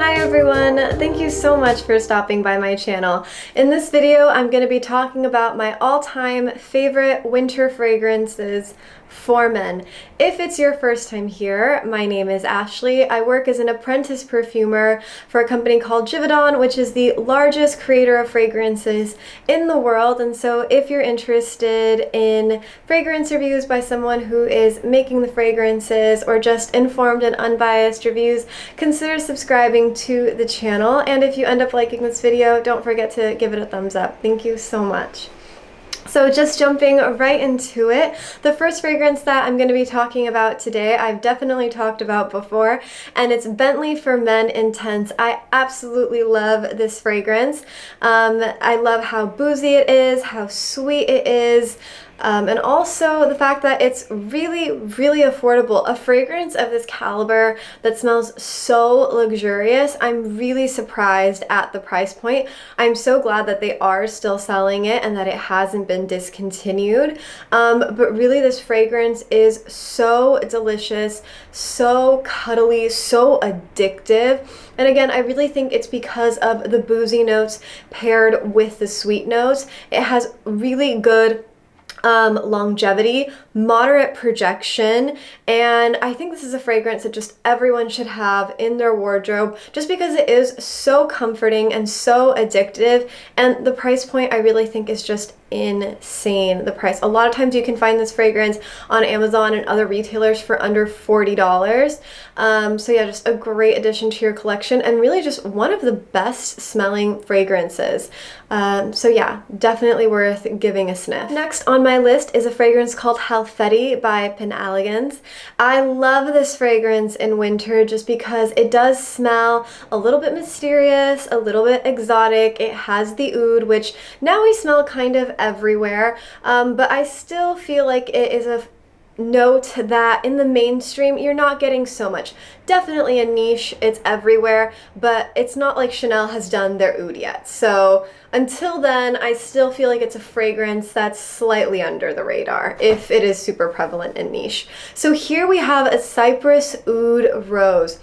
Hi everyone! Thank you so much for stopping by my channel. In this video, I'm going to be talking about my all-time favorite winter fragrances for men. If it's your first time here, my name is Ashley. I work as an apprentice perfumer for a company called Givaudan, which is the largest creator of fragrances in the world. And so if you're interested in fragrance reviews by someone who is making the fragrances or just informed and unbiased reviews, consider subscribing to the channel. And if you end up liking this video, don't forget to give it a thumbs up. Thank you so much. So just jumping right into it, the first fragrance that I'm going to be talking about today, I've definitely talked about before, and it's Bentley for Men Intense. I absolutely love this fragrance. I love how boozy it is, how sweet it is, and also the fact that it's really, really affordable. A fragrance of this caliber that smells so luxurious, I'm really surprised at the price point. I'm so glad that they are still selling it and that it hasn't been discontinued. But really this fragrance is so delicious, so cuddly, so addictive. And again, I really think it's because of the boozy notes paired with the sweet notes. It has really good longevity, moderate projection, and I think this is a fragrance that just everyone should have in their wardrobe just because it is so comforting and so addictive, and the price point I really think is just insane. The price. A lot of times you can find this fragrance on Amazon and other retailers for under $40. So yeah, just a great addition to your collection and really just one of the best smelling fragrances. So yeah, definitely worth giving a sniff. Next on my list is a fragrance called Hellfetti by Penhaligon's. I love this fragrance in winter just because it does smell a little bit mysterious, a little bit exotic. It has the oud, which now we smell kind of everywhere, but I still feel like it is a note that in the mainstream you're not getting so much. Definitely a niche, it's everywhere, but it's not like Chanel has done their oud yet. So until then, I still feel like it's a fragrance that's slightly under the radar if it is super prevalent and niche. So here we have a Cypress Oud Rose.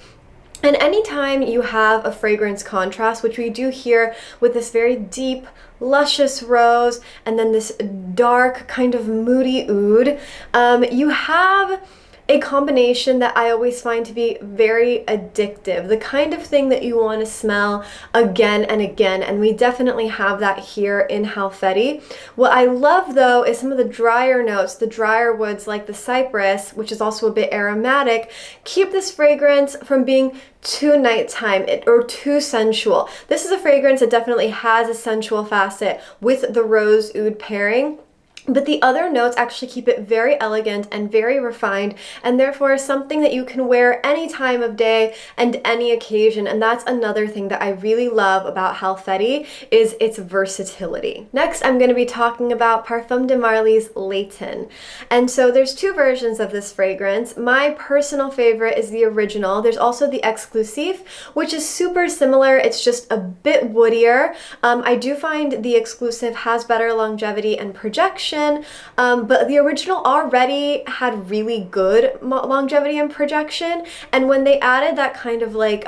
And anytime you have a fragrance contrast, which we do here with this very deep, luscious rose and then this dark kind of moody oud, you have a combination that I always find to be very addictive, the kind of thing that you want to smell again and again, and we definitely have that here in Hellfetti. What I love though is some of the drier notes, the drier woods like the cypress, which is also a bit aromatic, keep this fragrance from being too nighttime or too sensual. This is a fragrance that definitely has a sensual facet with the rose oud pairing. But the other notes actually keep it very elegant and very refined, and therefore something that you can wear any time of day and any occasion. And that's another thing that I really love about Hellfetti is its versatility. Next, I'm going to be talking about Parfums de Marly's Layton. And so there's two versions of this fragrance. My personal favorite is the original. There's also the Exclusive, which is super similar. It's just a bit woodier. I do find the Exclusive has better longevity and projection. But the original already had really good longevity and projection, and when they added that kind of like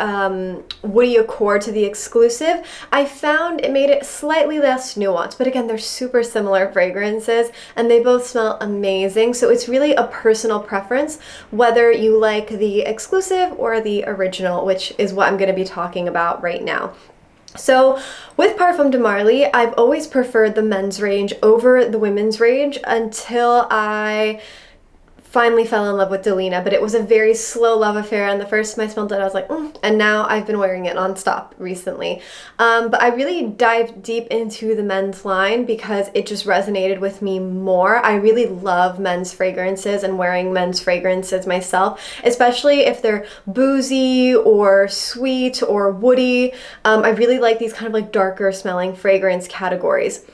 woody accord to the Exclusive, I found it made it slightly less nuanced. But again, they're super similar fragrances and they both smell amazing, so it's really a personal preference whether you like the Exclusive or the original, which is what I'm going to be talking about right now. So with Parfums de Marly, I've always preferred the men's range over the women's range until I finally fell in love with Delina, but it was a very slow love affair, and the first time I smelled it I was like, and now I've been wearing it nonstop recently. But I really dived deep into the men's line because it just resonated with me more. I really love men's fragrances and wearing men's fragrances myself, especially if they're boozy or sweet or woody. I really like these kind of like darker smelling fragrance categories.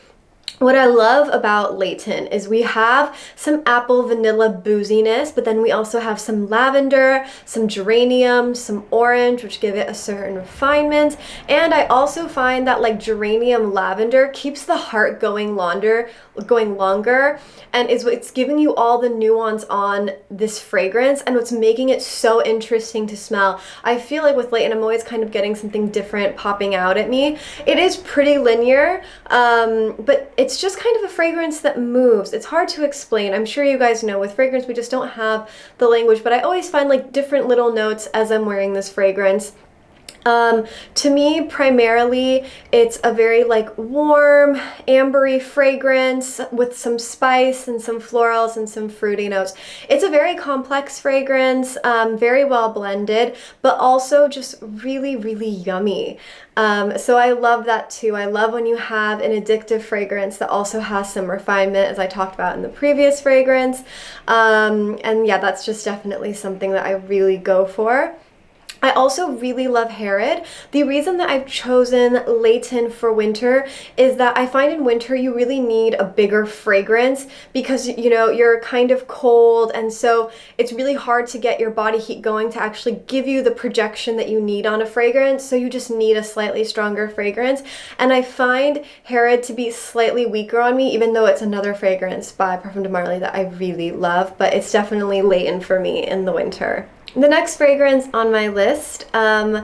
What I love about Layton is we have some apple vanilla booziness, but then we also have some lavender, some geranium, some orange, which give it a certain refinement. And I also find that like geranium lavender keeps the heart going longer, and it's giving you all the nuance on this fragrance and what's making it so interesting to smell. I feel like with Layton, I'm always kind of getting something different popping out at me. It is pretty linear, but it's just kind of a fragrance that moves. It's hard to explain. I'm sure you guys know with fragrance, we just don't have the language, but I always find like different little notes as I'm wearing this fragrance. To me, primarily, it's a very like warm, ambery fragrance with some spice and some florals and some fruity notes. It's a very complex fragrance, very well blended, but also just really, really yummy. So I love that too. I love when you have an addictive fragrance that also has some refinement, as I talked about in the previous fragrance. And yeah, that's just definitely something that I really go for. I also really love Harrod. The reason that I've chosen Layton for winter is that I find in winter you really need a bigger fragrance because, you know, you're kind of cold, and so it's really hard to get your body heat going to actually give you the projection that you need on a fragrance, so you just need a slightly stronger fragrance. And I find Harrod to be slightly weaker on me, even though it's another fragrance by Parfum de Marly that I really love, but it's definitely Layton for me in the winter. The next fragrance on my list, I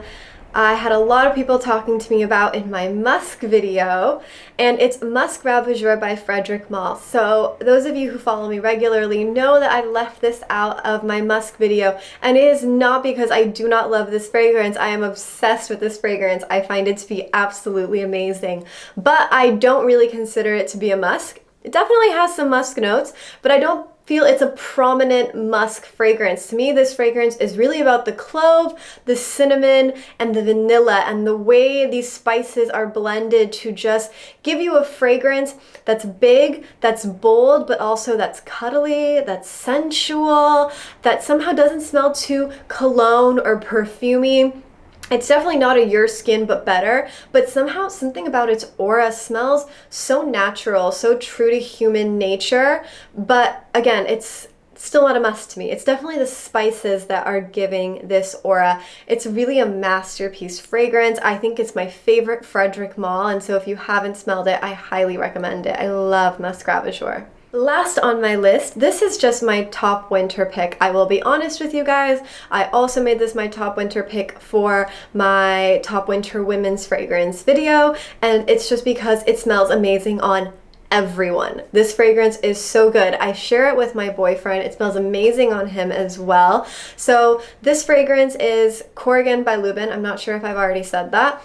had a lot of people talking to me about in my musk video, and it's Musk Ravageur by Frederick Mall. So those of you who follow me regularly know that I left this out of my musk video, and it is not because I do not love this fragrance. I am obsessed with this fragrance. I find it to be absolutely amazing, but I don't really consider it to be a musk. It definitely has some musk notes, but I don't feel it's a prominent musk fragrance. To me, this fragrance is really about the clove, the cinnamon, and the vanilla, and the way these spices are blended to just give you a fragrance that's big, that's bold, but also that's cuddly, that's sensual, that somehow doesn't smell too cologne or perfumey. It's definitely not a your skin but better, but somehow something about its aura smells so natural, so true to human nature. But again, it's still not a must to me. It's definitely the spices that are giving this aura. It's really a masterpiece fragrance. I think it's my favorite Frederick Mall, and so if you haven't smelled it, I highly recommend it. I love Musk Ravageur. Last on my list, this is just my top winter pick. I will be honest with you guys, I also made this my top winter pick for my top winter women's fragrance video, and it's just because it smells amazing on everyone. This fragrance is so good. I share it with my boyfriend. It smells amazing on him as well. So this fragrance is Corrigan by Lubin. I'm not sure if I've already said that.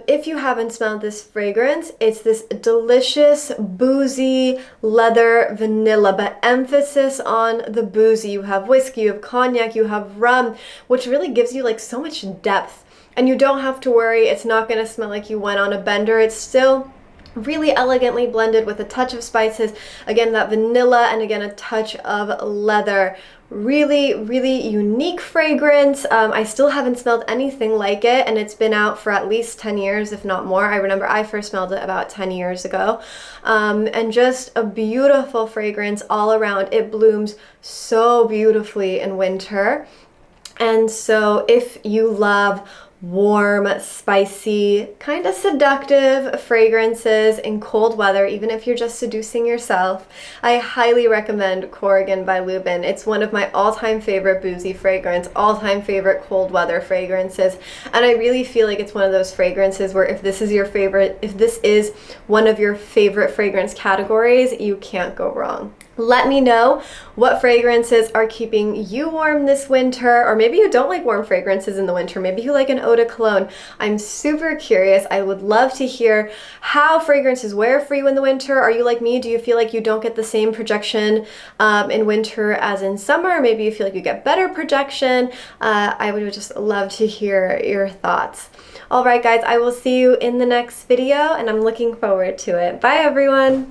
If you haven't smelled this fragrance, it's this delicious, boozy, leather vanilla, but emphasis on the boozy. You have whiskey, you have cognac, you have rum, which really gives you like so much depth. And you don't have to worry, it's not gonna smell like you went on a bender. It's still really elegantly blended with a touch of spices, again that vanilla, and again a touch of leather. Really, really unique fragrance. I still haven't smelled anything like it, and it's been out for at least 10 years, if not more. I remember I first smelled it about 10 years ago. And just a beautiful fragrance all around. It blooms so beautifully in winter. And so if you love warm, spicy, kind of seductive fragrances in cold weather, even if you're just seducing yourself, I highly recommend Corrigan by Lubin. It's one of my all-time favorite boozy fragrance, all-time favorite cold weather fragrances, and I really feel like it's one of those fragrances where if this is your favorite, if this is one of your favorite fragrance categories, you can't go wrong. Let me know what fragrances are keeping you warm this winter, or maybe you don't like warm fragrances in the winter. Maybe you like an eau de cologne. I'm super curious. I would love to hear how fragrances wear for you in the winter. Are you like me? Do you feel like you don't get the same projection in winter as in summer? Maybe you feel like you get better projection. I would just love to hear your thoughts. All right, guys, I will see you in the next video, and I'm looking forward to it. Bye, everyone.